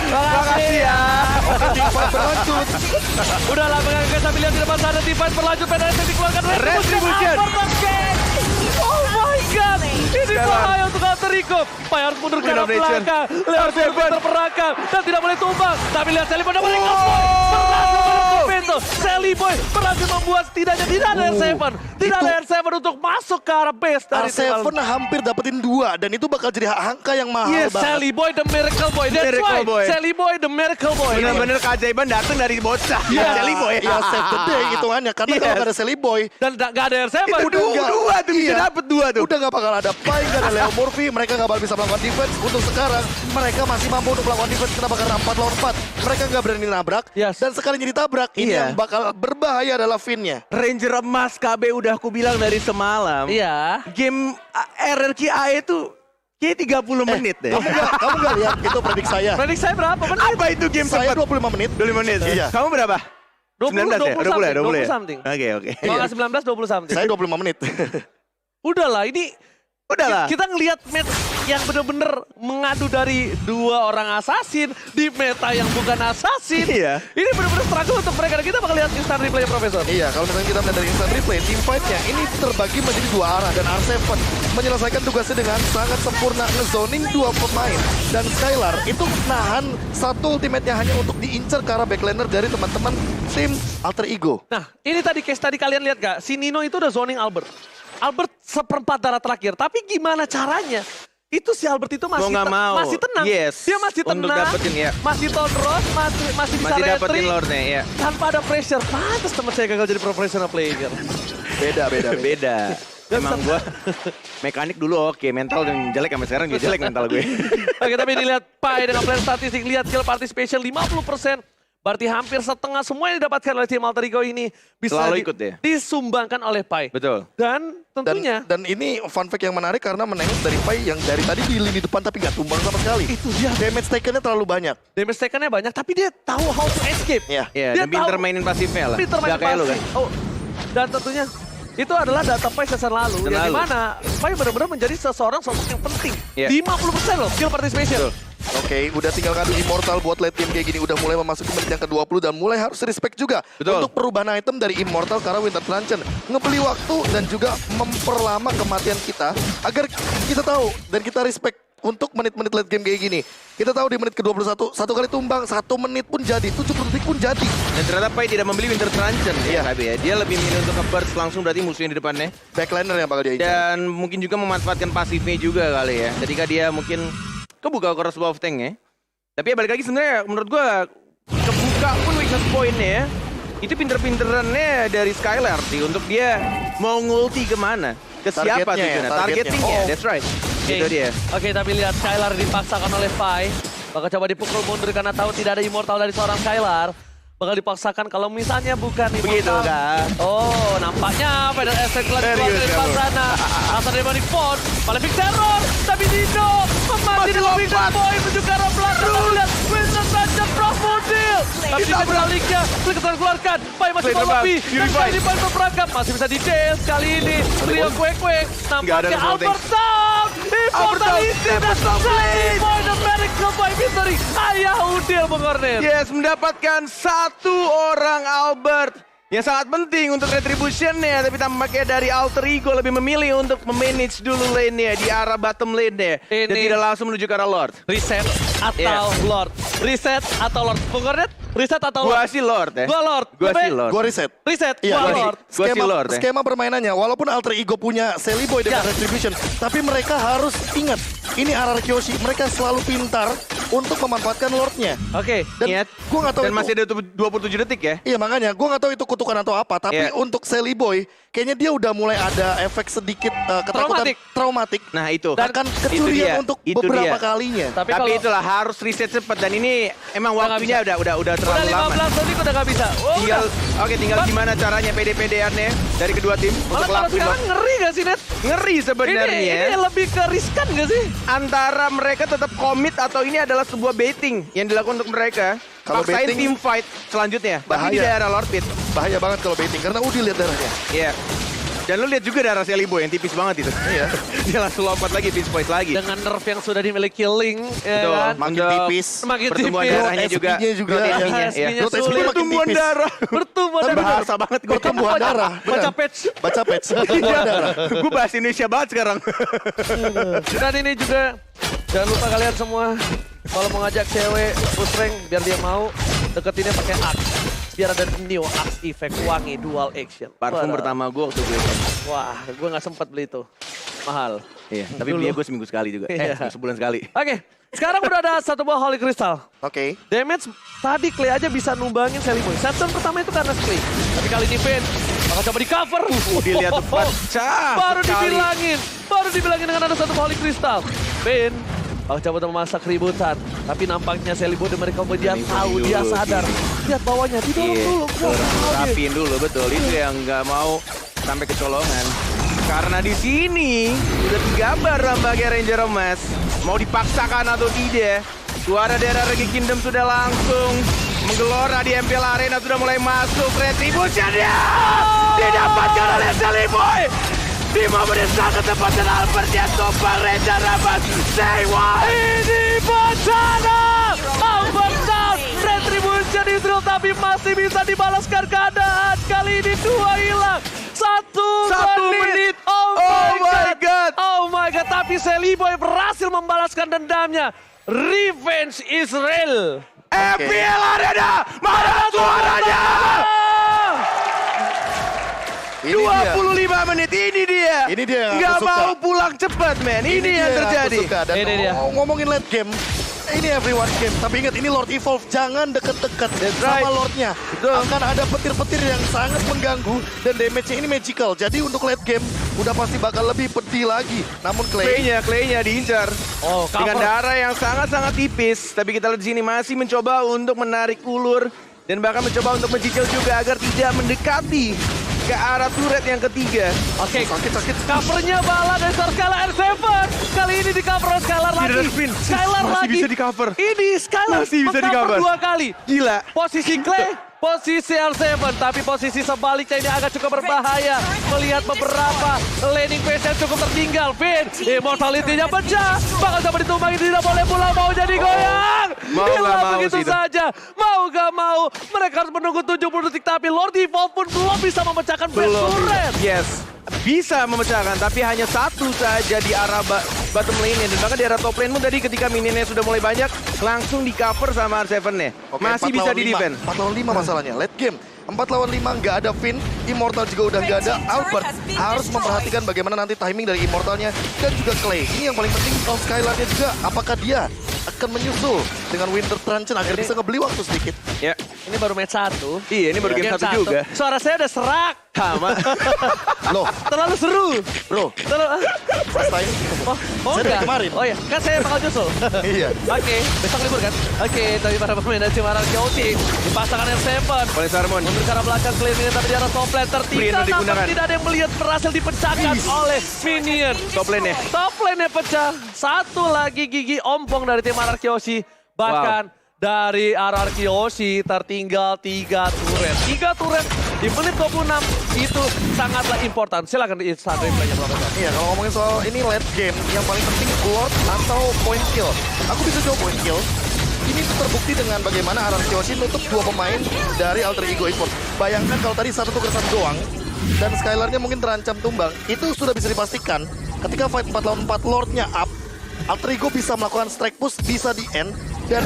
S2: Makasih ya.
S1: Teamfight berlanjut.
S3: Udah lah, mengenai sambil lihat di depan sana, teamfight berlanjut, penalti dikeluarkan.
S2: Retribution.
S3: Oh my god, ini bahaya untuk Alterico. Pai harus mundur ke arah
S2: Renovation.
S3: belakang. Lewat
S2: R7.
S3: terperangkap dan tidak boleh tumbang. Tapi lihat Sally Boy dapat pintu. Sally Boy berhasil membuat setidaknya tidak ada R7. Tidak ada R7 untuk masuk ke arah base dari
S1: R7 hampir dapetin 2 dan itu bakal jadi angka yang mahal
S3: Yes,
S1: banget.
S3: Sally Boy the Miracle Boy. That's
S2: Miracle
S3: right.
S2: Boy.
S3: Sally Boy the Miracle Boy.
S2: Benar-benar keajaiban datang dari bocah. Sally Boy.
S1: Ya save the day hitungannya. Karena kalau
S2: Yes.
S1: nggak ada Sally Boy,
S3: Dan gak ada R7.
S2: Dua tuh bisa dapet 2 tuh.
S1: udah nggak bakal ada Pai, nggak ada Leo Murphy. Mereka nggak bakal bisa melakukan defense. Untuk sekarang, mereka masih mampu untuk melakukan defense. Kenapa? Karena 4 lawan 4. Mereka nggak berani nabrak.
S3: Yes.
S1: Dan sekalinya ditabrak, ini
S2: Iya.
S1: yang bakal berbahaya adalah Finn-nya.
S2: Ranger emas KB udah aku bilang dari semalam.
S3: Iya.
S2: Game RRQ AE tuh kayak 30 menit deh.
S1: Kamu nggak lihat itu predik saya.
S3: Predik saya berapa menit?
S2: Apa itu game
S1: Saya
S2: sempat?
S1: 25 menit.
S2: 25 menit.
S1: Iya.
S2: Kamu berapa?
S3: 20,
S2: 19 ya?
S3: 20
S2: 20
S3: something.
S2: Oke.
S3: Kalau nggak 19, 20 something.
S1: Saya 25 menit.
S3: Udahlah, ini
S2: Udahlah.
S3: kita ngelihat match yang bener-bener mengadu dari 2 orang assassin di meta yang bukan assassin.
S2: Iya.
S3: Ini bener-bener struggle untuk mereka. Dan kita bakal lihat instant replay Profesor.
S1: Iya, kalau misalnya kita melihat dari instant replay, team fight-nya ini terbagi menjadi 2 arah dan R7 menyelesaikan tugasnya dengan sangat sempurna ngezoning 2 pemain. Dan Skylar itu nahan satu ultimate-nya hanya untuk diincar ke arah backlaner dari teman-teman tim Alter Ego.
S3: Nah, ini tadi case tadi kalian lihat gak? Si Nino itu udah zoning Albert. Albert seperempat darah terakhir. Tapi gimana caranya? Itu si Albert itu masih,
S2: Mau nggak mau.
S3: masih tenang.
S2: Yes.
S3: Dia masih
S2: Untuk
S3: tenang.
S2: dapetin, ya.
S3: Masih tonros, masih bisa
S2: Masih
S3: retry.
S2: dapetin Lordnya ya.
S3: Tanpa ada pressure. Pantes teman saya gagal jadi professional player.
S1: Beda.
S2: Beda. Emang gua mekanik dulu oke, mental yang jelek sampai sekarang juga jelek mental gue.
S3: Oke, tapi dilihat Pai dengan plan statistik. Lihat kill participation 50%. Berarti hampir setengah semua yang didapatkan oleh tim Alter Ego ini bisa
S2: Selalu ikut ya?
S3: disumbangkan oleh Pai.
S2: Betul.
S3: Dan tentunya
S1: Dan ini fun fact yang menarik karena menengok dari Pai yang dari tadi di lini depan tapi nggak tumbang sama sekali.
S3: itu dia.
S1: Damage taken-nya terlalu banyak.
S3: Damage taken-nya banyak, tapi dia tahu how to escape.
S1: Iya.
S2: Iya,
S3: Dia
S2: dan pinter
S3: tahu-
S2: mainin pasifnya lah.
S3: Pinter main
S2: Nggak kayak lu
S3: pasti.
S2: kan.
S3: Oh, dan tentunya itu adalah data Pai season lalu.
S2: Season
S3: Yang
S2: lalu.
S3: dimana Pai benar-benar menjadi seseorang sosok yang penting.
S2: Iya.
S3: 50% loh kill participation.
S2: Betul.
S1: Oke, udah tinggal ngadu Immortal buat late game kayak gini. Udah mulai memasuki menit yang ke-20 dan mulai harus respect juga.
S2: Betul.
S1: Untuk perubahan item dari Immortal karena Winter Truncheon. Ngebeli waktu dan juga memperlama kematian kita. Agar kita tahu dan kita respect untuk menit-menit late game kayak gini. Kita tahu di menit ke-21, satu kali tumbang, 1 menit pun jadi, 70 detik pun jadi.
S2: Dan ternyata Pai tidak membeli Winter Truncheon ya, KB ya. Dia lebih milih untuk nge-burst langsung berarti musuhnya di depannya.
S1: Backliner yang bakal dia incar.
S2: Dan mungkin juga memanfaatkan pasifnya juga kali ya. Ketika dia mungkin kebuka crossbow of tank ya. Tapi ya balik lagi sebenarnya menurut gua kebuka pun weakness point-nya ya. Itu pinter-pinterannya dari Skylar sih untuk dia mau ngulti kemana. Ke siapa
S1: Targetnya ya,
S2: tujuannya?
S1: targetnya.
S2: Targetingnya,
S1: Oh.
S2: that's right.
S3: Oke.
S2: Itu dia.
S3: Oke, tapi lihat Skylar dipaksakan oleh Pai. Bakal coba dipukul mundur karena tahu tidak ada immortal dari seorang Skylar. Bakal dipaksakan kalau misalnya bukan
S2: Begitu
S3: immortal.
S2: kan?
S3: Oh, nampaknya Pedal Estate keluar dari
S2: Serius
S3: depan
S2: kamu.
S3: sana. Asal dari Manic Ford. Maléfic Terror. Tapi Dino memati
S2: Masih
S3: dengan Winter
S2: lompat.
S3: Boy menuju ke arah belakang. Lihat Winter Truncheon Profodil. Tapi
S2: Ditabrak.
S3: sebaliknya Flicker keluarkan. Pai masih
S2: Flame
S3: mau
S2: terbang.
S3: lebih. Dan
S2: Unify.
S3: Pai di Pai berperangkap. Masih bisa di-chase kali ini. Trio kuek-kuek.
S2: Nggak ada
S3: Nampaknya
S2: Revolting.
S3: Albert down. Immortality dan Slay Boy dan Miracle by Victory. Ayah Udil Bung Kornet.
S2: Yes, mendapatkan satu orang Albert yang sangat penting untuk retribution-nya, tapi tampaknya dari Alter Ego lebih memilih untuk memanage dulu lane-nya di arah bottom lane-nya. Dan
S3: Ini-
S2: tidak langsung menuju ke arah Lord.
S3: Reset atau
S2: Yeah.
S3: Lord? Reset atau Lord? Bung Kornet? Reset atau
S2: Gua
S3: Lord?
S2: sih Lord ya.
S3: Gua Lord.
S2: Gua
S3: Lebih-
S2: sih Lord.
S1: Gua reset.
S3: Reset,
S1: Iya,
S3: gua
S1: gua
S3: Lord.
S2: Gua sih Lord ya.
S1: skema permainannya, walaupun Alter Ego punya Sally Boy dengan
S3: Ya.
S1: Retribution, tapi mereka harus ingat, ini RR Kyoshi, mereka selalu pintar untuk memanfaatkan Lordnya.
S3: Oke.
S1: Dan
S2: Ingat.
S1: gue nggak tahu
S2: Dan
S1: itu.
S2: masih ada 27 detik ya.
S1: Iya makanya, gue nggak tahu itu kutukan atau apa. Tapi
S2: Iya.
S1: untuk Sally Boy, kayaknya dia udah mulai ada efek sedikit ketakutan traumatik.
S2: Nah itu.
S1: Akan
S2: Itu
S1: kecurian
S2: dia.
S1: untuk
S2: Itu
S1: beberapa
S2: dia.
S1: kalinya.
S3: Tapi
S2: Tapi
S3: kalau
S2: itulah harus reset cepat dan ini emang
S3: Udah nggak
S2: waktunya udah
S3: udah
S2: terlalu lama.
S3: 15 detik udah nggak bisa. Oh,
S2: Tinggal
S3: udah.
S2: tinggal gimana caranya PD-PD-annya dari kedua tim
S3: Malah
S2: untuk
S3: kalau
S2: lakuin
S3: sekarang ngeri gak sih, Net?
S2: ngeri sebenarnya.
S3: Ini lebih ke riskan gak sih?
S2: Antara mereka tetap komit atau ini adalah sebuah baiting yang dilakukan untuk mereka.
S1: Kalau
S2: Paksain
S1: baiting,
S2: team fight selanjutnya. Tapi di
S1: bahaya.
S2: daerah Lord Pit.
S1: Bahaya banget kalau baiting, karena Udi lihat darahnya.
S2: Iya. Dan lu lihat juga darah Sally Boy yang tipis banget itu.
S1: Iya.
S2: Dia langsung lompat lagi, pinch point lagi.
S3: Dengan nerf yang sudah dimiliki Link, ya
S2: Betul.
S3: kan?
S1: Makin
S2: Untuk
S1: tipis.
S3: Semakin
S2: pertumbuhan
S3: tipis.
S2: darahnya juga.
S1: SP-nya juga,
S2: Growth
S1: ya.
S2: SP-nya,
S3: SP-nya
S2: iya.
S1: Growth
S3: sulit.
S1: SP makin
S2: Pertumbuhan
S1: tipis.
S2: darah.
S3: Bertumbuhan
S1: Tapi
S3: darah.
S2: Bahasa banget gue.
S1: Pertumbuhan darah.
S3: Baca
S1: benar.
S3: patch.
S1: Baca patch. Pertumbuhan darah.
S2: Gue bahas Indonesia banget sekarang.
S3: Dan ini juga, jangan lupa kalian semua, kalau mau ngajak cewek push rank, biar dia mau, deketinnya pakai Axe. Biar ada new Axe effect wangi dual action.
S2: Parfum
S3: Waduh.
S2: pertama gue waktu gue.
S3: Wah, gue nggak sempat beli itu. Mahal.
S2: Iya, tapi
S3: Dulu.
S2: belinya gue seminggu sekali juga.
S3: Iya.
S2: Sebulan sekali.
S3: Oke, sekarang udah ada satu buah Holy Crystal.
S1: Oke.
S3: Damage tadi Clay aja bisa numbangin Sally Boy. Setton pertama itu karena Clay. Tapi kali ini Vayne bakal coba di cover.
S2: Dilihat pecah
S3: Baru
S2: sekali.
S3: dibilangin dengan ada satu Holy Crystal. Vayne bakal coba memasak keributan. Tapi nampaknya Sally Boy dan mereka dia
S2: Ini
S3: tahu,
S2: dulu
S3: dia
S2: sih.
S3: sadar. Lihat bawahnya, didorong
S2: Iya,
S3: dulu.
S2: rapiin dulu, betul. Itu yang nggak mau sampai kecolongan. Karena di sini udah digambar sebagai Ranger Emas. Mau dipaksakan atau tidak, suara daerah Regi Kingdom sudah langsung menggelora di MPL Arena, sudah mulai masuk. Retribution-nya didapatkan oleh Sally Boy. Di momen yang sangat tepat dan Albert yang topang Ranger Emas. Say what?
S3: Ini bencana! Albert down! Retribution Israel tapi masih bisa dibalaskan keadaan. Kali ini 2 hilang. Satu menit. Oh my god. Oh my god. Tapi Sally Boy berhasil membalaskan dendamnya. Revenge Israel.
S2: MPL Arena, mana suaranya?
S3: Ah!
S1: Ini dia.
S2: 25 menit, ini dia.
S1: Ini dia yang
S2: Nggak
S1: aku suka.
S2: mau pulang cepat, men. Ini
S1: dia
S2: yang
S1: aku
S2: terjadi.
S1: suka. Dan
S3: Ini dia.
S1: ngomongin late game, ini everyone game. Tapi ingat, ini Lord Evolve. Jangan deket-deket
S2: right.
S1: sama Lordnya.
S2: Betul.
S1: Akan ada petir-petir yang sangat mengganggu. Dan damage-nya ini magical. Jadi untuk late game, udah pasti bakal lebih pedih lagi. Namun Clay,
S2: Clay-nya diincar.
S3: Oh,
S2: Dengan
S3: cover.
S2: darah yang sangat-sangat tipis. Tapi kita lihat di sini masih mencoba untuk menarik ulur. Dan bahkan mencoba untuk mencicil juga agar tidak mendekati ke arah turret yang ketiga.
S3: Oke,
S1: sakit-sakit.
S3: covernya bala dari Skylar R7. Kali ini di cover oleh Skylar lagi.
S2: ada spin.
S3: Skylar
S2: Masih
S3: lagi.
S2: bisa di-cover.
S3: Ini Skylar
S2: Masih bisa
S3: meng-cover
S2: di-cover.
S3: 2 kali.
S2: Gila.
S3: Posisi Clay, posisi R7. Tapi posisi sebaliknya ini agak cukup berbahaya. Melihat beberapa laning phase yang cukup tertinggal. Vayne, immortality-nya pecah. Bakal coba ditumbangin, tidak boleh pulang. Mau jadi goyang.
S2: Mau nggak
S3: Hilang
S2: mau
S3: begitu
S2: sih itu.
S3: saja. Mau gak mau. Mereka harus menunggu 70 detik. Tapi Lord Evolve pun belum bisa memecahkan phase
S2: Belum.
S3: turret.
S2: Yes. Bisa memecahkan, tapi hanya satu saja di arah bottom lane-nya. Dan bahkan di arah top lane pun tadi ketika minionnya sudah mulai banyak, langsung di cover sama R7-nya.
S1: Oke,
S2: Masih
S1: 4
S2: bisa
S1: lawan
S2: di
S1: 5.
S2: defend.
S1: 4 lawan 5 masalahnya. Late game. 4 lawan 5 nggak ada Finn. Immortal juga udah nggak ada. Albert harus memperhatikan bagaimana nanti timing dari Immortalnya. Dan juga Clay. Ini yang paling penting kalau Skylarnya juga. Apakah dia akan menyusul dengan Winter Truncheon agar bisa ngebeli waktu sedikit.
S2: Ya.
S3: Ini baru match 1.
S2: Iya, ini baru game satu juga.
S3: Suara saya udah serak.
S2: Sama.
S1: Loh,
S3: Terlalu seru.
S1: bro,
S3: Terlalu...
S1: first time.
S3: Oh,
S1: Saya dari
S3: enggak.
S1: kemarin.
S3: Oh iya, kan saya bakal nyusul.
S1: Iya.
S3: Oke, besok libur kan? Oke, tapi para pemain dari Cimaran County dipasangkan R7.
S2: Oleh Sarmon.
S3: Mundur ke arah belakang Clay ini tapi di arah top lane tertinggal.
S2: Brino
S3: Namun
S2: digunakan.
S3: tidak ada yang melihat berhasil dipecahkan oleh Minion.
S2: Top lane-nya.
S3: Top lane-nya pecah. Satu lagi gigi ompong dari tim RR Kyoshi. Bahkan dari RR Kyoshi tertinggal 3 turret. 3 turret di menit 26 itu sangatlah important. Silakan di Instagram banyak Profesor.
S1: Iya, kalau ngomongin soal ini late game, yang paling penting Lord atau point kill. Aku bisa jawab point kill. Ini terbukti dengan bagaimana Aran Kyoshi nutup 2 pemain dari Alter Ego Esports. Bayangkan kalau tadi 1 tuker 1 doang, dan Skylar-nya mungkin terancam tumbang, itu sudah bisa dipastikan ketika fight 4 lawan 4 Lord-nya up, Alter Ego bisa melakukan strike push, bisa di end, dan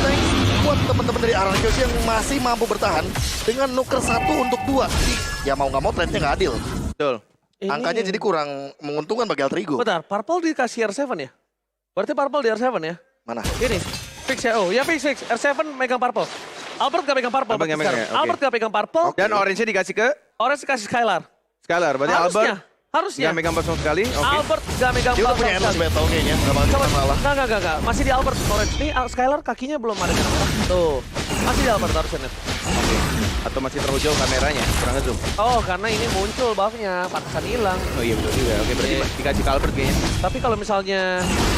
S1: thanks buat teman-teman dari Aran Kyoshi yang masih mampu bertahan dengan nuker 1 untuk 2. Jadi, ya mau nggak mau trade-nya nggak adil.
S2: Betul.
S1: Angkanya jadi kurang menguntungkan bagi Alter Ego.
S3: Bentar, Purple dikasih R7 ya? Berarti Purple di R7 ya?
S1: Mana?
S3: Ini, fix ya? Oh ya fix. R7 megang Purple. Albert gak pegang Purple.
S2: Albert nggak
S3: berarti
S2: megang,
S3: sekarang.
S2: oke.
S3: Albert gak pegang Purple.
S2: Dan orange-nya dikasih ke
S3: Orange kasih Skylar.
S2: Skylar. Berarti
S3: Harusnya.
S2: Albert
S3: Harusnya.
S2: nggak megang sama sekali. Oke.
S3: Albert gak megang
S1: Dia udah
S3: Purple.
S1: punya endless battle kayaknya, nggak bakal
S3: Coba,
S1: kita kalah.
S3: enggak. Masih di Albert Orange. Nih Skylar kakinya belum ada yang merah. Tuh. Masih di Albert harusnya net.
S2: Oke. Atau masih terlalu jauh kameranya, kurang ngezoom.
S3: Oh karena ini muncul buffnya, pantesan hilang.
S2: Oh iya betul juga. Oke, berarti
S3: Iya.
S2: dikasih ke Albert kayaknya.
S3: Tapi kalau misalnya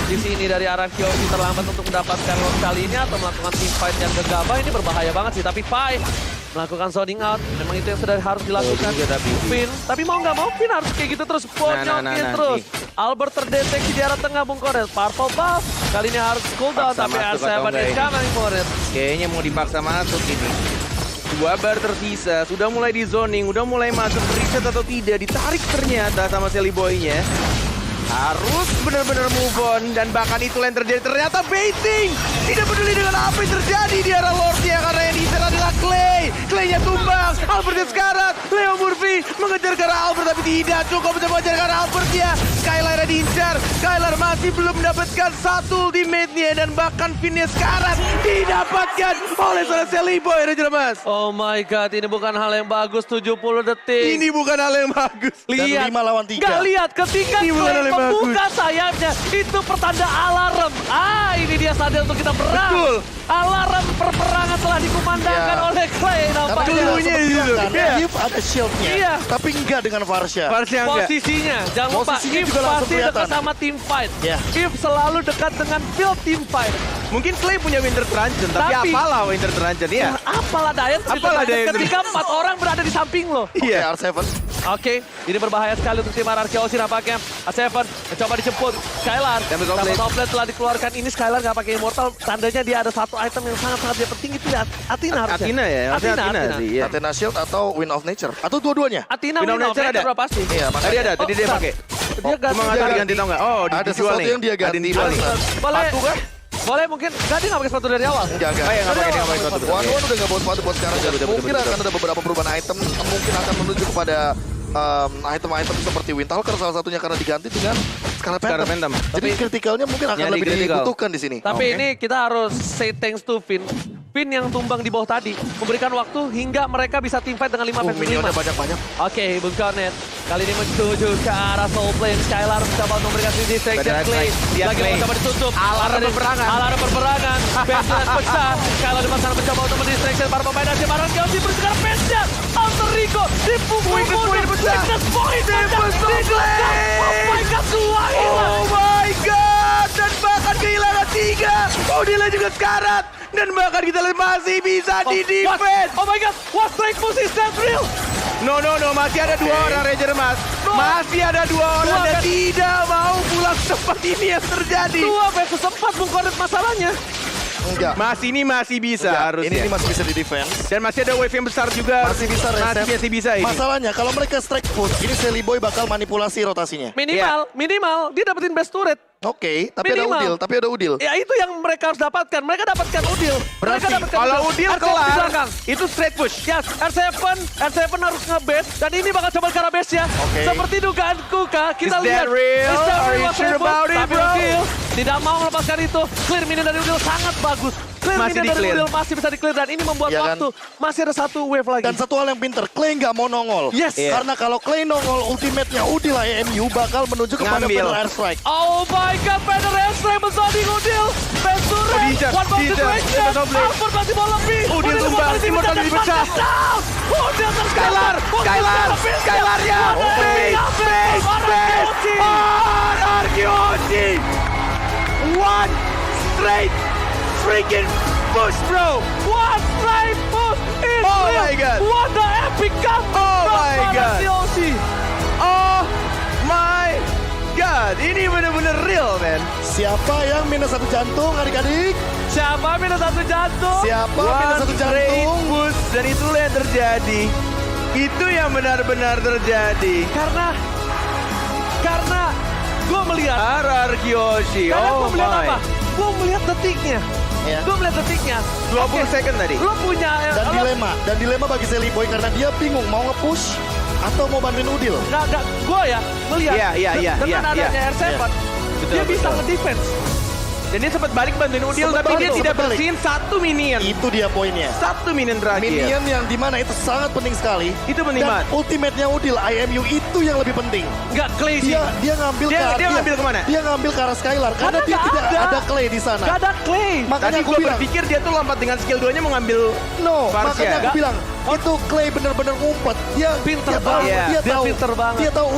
S3: di sini dari arah Kyoshi terlambat untuk mendapatkan loss kali ini atau melakukan team fight yang gegabah, ini berbahaya banget sih. Tapi Pai melakukan zoning out, memang itu yang sudah harus dilakukan.
S2: juga tapi.
S3: Finn, tapi mau nggak mau Finn harus kayak gitu terus, bonyokin terus.
S2: nih.
S3: Albert terdeteksi di arah tengah Bung Koret. Purple buff, kali ini harus cooldown,
S2: Paksa
S3: tapi
S2: masuk
S3: R7
S2: atau enggak
S3: is
S2: ini?
S3: coming for it.
S2: Kayaknya mau dipaksa masuk ini. 2 bar tersisa, sudah mulai di zoning, udah mulai masuk reset atau tidak, ditarik ternyata sama Sally Boy-nya. Harus benar-benar move on, dan bahkan itulah yang terjadi, ternyata baiting. Tidak peduli dengan apa yang terjadi di arah Lord-nya, karena yang diincar adalah Clay. Clay-nya tumbang, Albert yang sekarat, Leo Murphy mengejar ke arah Albert tapi tidak cukup untuk mengejar ke arah Albert-nya. Skylar yang diincar, Skylar masih belum mendapatkan satu ultimate-nya, dan bahkan Finn-nya sekarat didapatkan oleh seorang Sally Boy, Ranger Mas.
S3: Oh my god, ini bukan hal yang bagus, 70 detik.
S2: Ini bukan hal yang bagus.
S3: Lihat,
S1: 5 lawan 3.
S3: nggak lihat ketika
S2: Ini bukan hal
S3: Clay
S2: yang
S3: membuka sayapnya, itu pertanda alarm. Ini dia saatnya untuk kita berang.
S2: Betul.
S3: Alarm perperangan telah dikumandangkan
S1: Ya.
S3: oleh Clay
S1: Karena
S3: nampaknya.
S1: dia
S2: Clue-nya
S1: sempat
S2: itu.
S1: bilang kan,
S2: Iya.
S1: Eve ada shieldnya,
S3: Iya.
S1: tapi enggak dengan Varsha.
S2: Varsha enggak.
S3: Posisinya, jangan lupa,
S1: Posisinya
S3: If
S1: juga langsung
S3: pasti dekat
S1: kelihatan.
S3: sama team fight.
S1: Ya.
S3: If selalu dekat dengan build team fight.
S2: Mungkin Clay punya Winter Truncheon, tapi
S3: Tapi-
S2: apalah Winter Truncheon ya?
S3: Apalah daya tuh
S2: Apalah daya itu.
S3: ketika 4 orang berada di samping lo.
S2: Iya.
S1: R7.
S3: Oke, ini berbahaya sekali untuk tim RRQ Kyoshi nampaknya. A7 mencoba dijemput. Skylar,
S2: Dapat
S3: dapat
S2: offlane.
S3: offlane telah dikeluarkan. Ini Skylar nggak pakai immortal, tandanya dia ada satu item yang sangat-sangat dia penting, itu Athena harusnya.
S2: Athena ya, harusnya Athena sih. Iya.
S1: Athena Shield atau Wind of Nature. Atau dua-duanya.
S3: Athena
S2: Win of
S3: Win of
S2: Nature
S3: Nature
S2: ada?
S3: udah pasti.
S1: Iya,
S2: Tadi ada, tadi dia
S3: bentar.
S2: pakai.
S3: Dia ganti.
S2: Cuma nggak tahu diganti tau nggak? Oh,
S1: Ada
S2: dijual
S1: sesuatu
S2: nih.
S1: yang dia ganti.
S2: Ada yang dijual nih.
S3: Boleh,
S1: Sepatu kah?
S3: boleh mungkin. Gak, dia nggak pakai sepatu dari awal.
S1: Enggak.
S2: Oh, iya, nggak pakai, dia nggak pakai sepatu.
S1: One udah nggak bawa sepatu buat sekarang.
S2: Betul,
S1: Mungkin
S2: betul.
S1: akan ada beberapa perubahan item, mungkin akan menuju kepada item-item seperti Windtalker salah satunya karena diganti dengan Scarlet
S2: Scarlet
S1: Phantom.
S2: Phantom.
S1: Jadi kritikalnya mungkin akan
S2: Nyari
S1: lebih
S2: critical.
S1: dibutuhkan di sini.
S3: Tapi
S2: Oke.
S3: ini kita harus say thanks to Finn. Finn yang tumbang di bawah tadi memberikan waktu hingga mereka bisa team fight dengan 5 versus 5.
S1: Minionnya banyak-banyak.
S3: Oke, Bung Cornet. Kali ini menuju ke arah Soul Plane. Skylar mencoba memberikan distraction.
S2: Benar,
S3: Clay
S2: dia
S3: lagi
S2: Clay.
S3: mencoba ditutup.
S2: Alarm peperangan.
S3: Alarm peperangan. Baseline pecah. Skylar di sana mencoba untuk mendistraction para pemain dan Baron Kyoshi bersekarang patch-nya. Alter Ego dipukul
S2: Weakness point pecah.
S3: Weakness point pecah. Didekatkan. Oh my god, semua hilang.
S2: Oh my god, dan bahkan kehilangan 3. Odile juga sekarat, dan bahkan kita lihat masih bisa di
S3: What?
S2: defense.
S3: Oh my god, what strike push is that real?
S2: No, masih ada 2 orang Ranger Mas. Masih ada 2 orang dan
S3: kan?
S2: tidak mau pulang cepat, ini yang terjadi.
S3: 2 versus 4 Bung Cornet masalahnya.
S1: Enggak.
S2: Masih bisa
S1: Enggak.
S2: harusnya.
S1: Ini masih bisa di defense.
S2: Dan masih ada wave yang besar juga.
S1: Masih bisa reset.
S2: Masih bisa ini.
S1: Masalahnya kalau mereka strike push, ini Sally Boy bakal manipulasi rotasinya.
S3: Minimal dia dapetin best turret.
S1: Oke, tapi
S3: Minimal.
S1: ada udil.
S3: Ya itu yang mereka harus dapatkan. Mereka dapatkan Udil.
S1: Berarti,
S3: Mereka dapatkan
S2: Kalau Udil
S3: R7 di belakang.
S2: kelar, itu straight push.
S3: Yes, R7 harus nge-base dan ini bakal coba ke arah base ya.
S1: Oke.
S3: Seperti dugaanku Kak, kita
S2: Is
S3: lihat.
S2: that real?
S3: Is that
S2: Are you
S3: was
S2: sure
S3: Udil?
S2: about it,
S3: Tapi
S2: bro?
S3: Udil tidak mau melepaskan itu. Clear minion dari Udil sangat bagus. Clear
S2: Masih
S3: minion dari
S2: di-clear.
S3: Udil masih bisa di-clear dan ini membuat
S1: Iya kan?
S3: waktu. Masih ada satu wave lagi.
S1: Dan satu hal yang pinter, Clay nggak mau nongol.
S3: Yes.
S2: Iya.
S1: Karena kalau Clay nongol, ultimate-nya Udil AMU bakal menuju kepada
S2: Ngambil.
S1: Banner Airstrike.
S3: Oh my god, Banner Airstrike menzoning Udil. Best turret.
S2: diincar,
S3: One more
S2: diincar.
S3: situation.
S2: Bebas oblate.
S3: Alfred masih mau lebih.
S2: Udil tumbang, Immortal dipecah.
S3: Udil
S2: Skylar ya. Base. Arkeochi. One straight freaking push, bro.
S3: One straight push is
S2: Oh
S3: real.
S2: my God.
S3: What the F pick up.
S2: Oh my God.
S3: Yoshi.
S2: Oh my God, ini bener-bener real, man.
S1: Siapa yang minus 1 jantung adik-adik?
S3: Siapa minus 1 jantung?
S1: Siapa minus 1
S2: Straight
S1: jantung?
S2: push, dan itulah yang terjadi. Itu yang benar-benar terjadi.
S3: Karena gue melihat.
S2: RR Kyoshi,
S3: Karena
S2: oh
S3: gue melihat
S2: my.
S3: apa? Gue melihat detiknya.
S1: Ya.
S3: Gue melihat detiknya.
S2: 20 second tadi.
S3: Lo punya...
S1: Dan dilema bagi Sally Boy karena dia bingung mau nge-push atau mau bantuin Udil.
S3: Nggak, gue ya melihat
S2: Iya,
S3: dengan
S2: iya.
S3: adanya R7, dia
S2: Betul,
S3: bisa
S2: betul.
S3: nge-defense.
S2: Dan dia sempat balik bantuin Udil,
S1: Sempat
S2: tapi dia
S1: balik,
S2: tidak
S1: sempat balik.
S2: bersihin 1 minion.
S1: Itu dia poinnya.
S2: 1 minion terakhir.
S1: Minion yang dimana itu sangat penting sekali.
S2: Itu penting
S1: Dan
S2: banget.
S1: ultimate-nya Udil, IMU itu yang lebih penting.
S3: Nggak Clay sih.
S1: Dia ngambil
S2: Dia ngambil kemana?
S1: Dia ngambil ke arah Skylar karena
S3: Karena
S1: dia
S3: nggak
S1: tidak
S3: ada.
S1: ada Clay di sana.
S3: Nggak ada Clay.
S1: Makanya
S2: Tadi
S1: aku
S2: gue
S1: bilang,
S2: berpikir dia tuh lompat dengan skill 2-nya mau ngambil
S1: no,
S2: Farsia.
S1: makanya aku bilang itu Clay bener-bener ngumpet. Dia
S3: Pinter
S1: dia tahu,
S3: banget.
S1: dia
S3: Dia
S1: tahu,
S3: pinter banget.
S1: Dia tahu